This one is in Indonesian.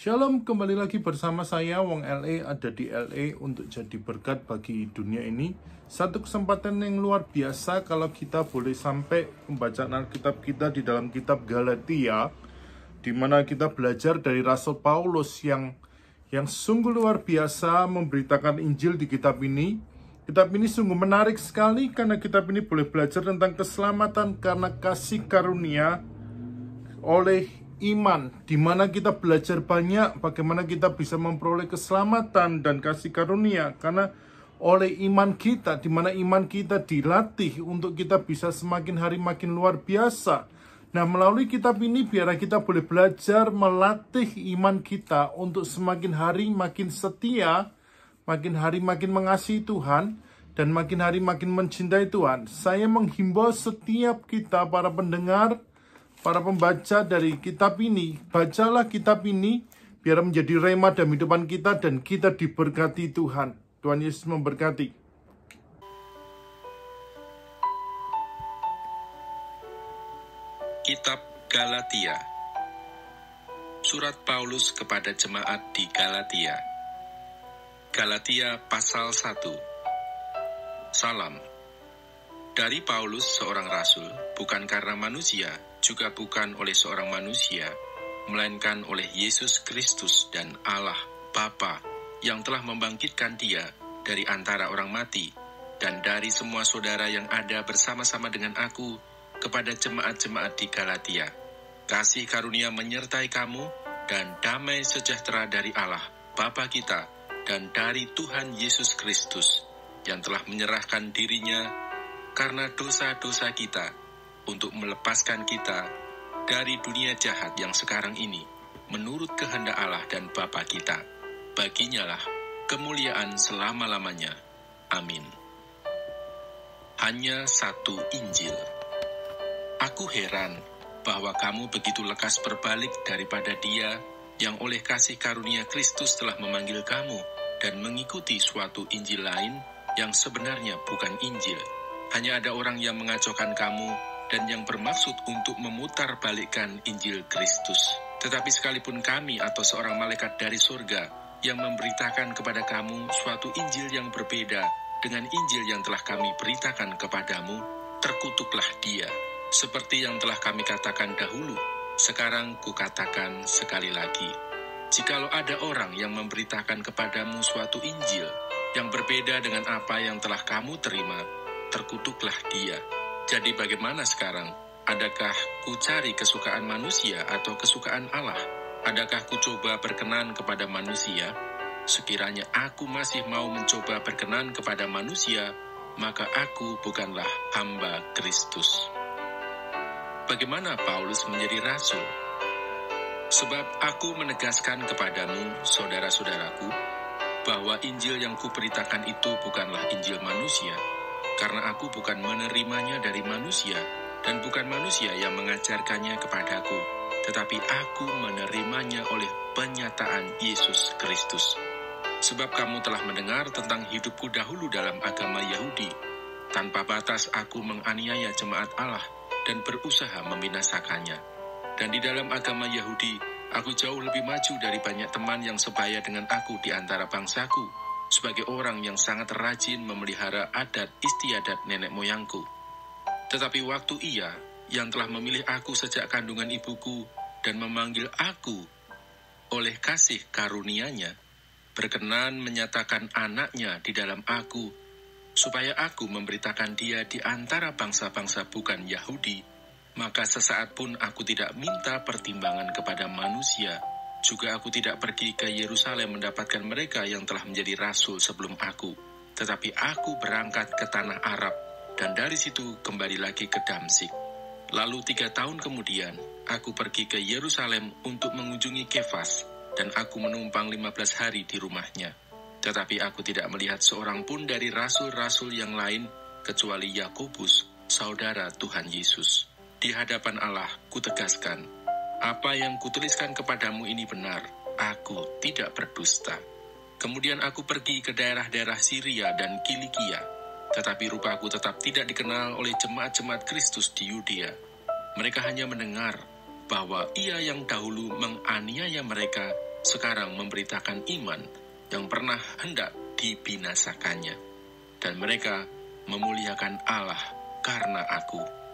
Shalom, kembali lagi bersama saya Wong LA, ada di LA untuk jadi berkat bagi dunia ini. Satu kesempatan yang luar biasa kalau kita boleh sampai membaca Alkitab kita di dalam kitab Galatia, di mana kita belajar dari Rasul Paulus yang sungguh luar biasa memberitakan Injil di kitab ini. Kitab ini sungguh menarik sekali karena kitab ini boleh belajar tentang keselamatan karena kasih karunia oleh iman, di mana kita belajar banyak bagaimana kita bisa memperoleh keselamatan dan kasih karunia karena oleh iman kita, di mana iman kita dilatih untuk kita bisa semakin hari makin luar biasa. Nah, melalui kitab ini biar kita boleh belajar melatih iman kita untuk semakin hari makin setia, makin hari makin mengasihi Tuhan, dan makin hari makin mencintai Tuhan. Saya menghimbau setiap kita para pendengar, para pembaca dari kitab ini, bacalah kitab ini biar menjadi rema dalam kehidupan kita dan kita diberkati Tuhan. Tuhan Yesus memberkati. Kitab Galatia. Surat Paulus kepada jemaat di Galatia. Galatia pasal 1. Salam. Dari Paulus seorang rasul, bukan karena manusia, juga bukan oleh seorang manusia, melainkan oleh Yesus Kristus dan Allah Bapa yang telah membangkitkan Dia dari antara orang mati, dan dari semua saudara yang ada bersama-sama dengan aku kepada jemaat-jemaat di Galatia. Kasih karunia menyertai kamu dan damai sejahtera dari Allah Bapa kita dan dari Tuhan Yesus Kristus yang telah menyerahkan dirinya karena dosa-dosa kita untuk melepaskan kita dari dunia jahat yang sekarang ini, menurut kehendak Allah dan Bapa kita. Baginya lah kemuliaan selama-lamanya. Amin. Hanya satu Injil. Aku heran bahwa kamu begitu lekas berbalik daripada Dia yang oleh kasih karunia Kristus telah memanggil kamu dan mengikuti suatu Injil lain yang sebenarnya bukan Injil. Hanya ada orang yang mengacaukan kamu dan yang bermaksud untuk memutarbalikkan Injil Kristus. Tetapi sekalipun kami atau seorang malaikat dari surga yang memberitakan kepada kamu suatu Injil yang berbeda dengan Injil yang telah kami beritakan kepadamu, terkutuklah dia. Seperti yang telah kami katakan dahulu, sekarang kukatakan sekali lagi. Jikalau ada orang yang memberitakan kepadamu suatu Injil yang berbeda dengan apa yang telah kamu terima, terkutuklah dia. Jadi bagaimana sekarang? Adakah ku cari kesukaan manusia atau kesukaan Allah? Adakah ku coba berkenan kepada manusia? Sekiranya aku masih mau mencoba berkenan kepada manusia, maka aku bukanlah hamba Kristus. Bagaimana Paulus menjadi rasul? Sebab aku menegaskan kepadamu, saudara-saudaraku, bahwa Injil yang kuberitakan itu bukanlah Injil manusia, karena aku bukan menerimanya dari manusia, dan bukan manusia yang mengajarkannya kepadaku, tetapi aku menerimanya oleh penyataan Yesus Kristus. Sebab kamu telah mendengar tentang hidupku dahulu dalam agama Yahudi. Tanpa batas aku menganiaya jemaat Allah dan berusaha membinasakannya. Dan di dalam agama Yahudi, aku jauh lebih maju dari banyak teman yang sebaya dengan aku di antara bangsaku, sebagai orang yang sangat rajin memelihara adat istiadat nenek moyangku. Tetapi waktu Ia, yang telah memilih aku sejak kandungan ibuku dan memanggil aku oleh kasih karunia-Nya, berkenan menyatakan anaknya di dalam aku, supaya aku memberitakan Dia di antara bangsa-bangsa bukan Yahudi, maka sesaat pun aku tidak minta pertimbangan kepada manusia. Juga aku tidak pergi ke Yerusalem mendapatkan mereka yang telah menjadi rasul sebelum aku. Tetapi aku berangkat ke tanah Arab, dan dari situ kembali lagi ke Damsyik. Lalu 3 tahun kemudian, aku pergi ke Yerusalem untuk mengunjungi Kefas, dan aku menumpang 15 hari di rumahnya. Tetapi aku tidak melihat seorang pun dari rasul-rasul yang lain, kecuali Yakobus, saudara Tuhan Yesus. Di hadapan Allah, kutegaskan, apa yang kutuliskan kepadamu ini benar, aku tidak berdusta. Kemudian aku pergi ke daerah-daerah Syria dan Kilikia, tetapi rupaku tetap tidak dikenal oleh jemaat-jemaat Kristus di Yudea. Mereka hanya mendengar bahwa Ia yang dahulu menganiaya mereka sekarang memberitakan iman yang pernah hendak dibinasakannya, dan mereka memuliakan Allah karena aku.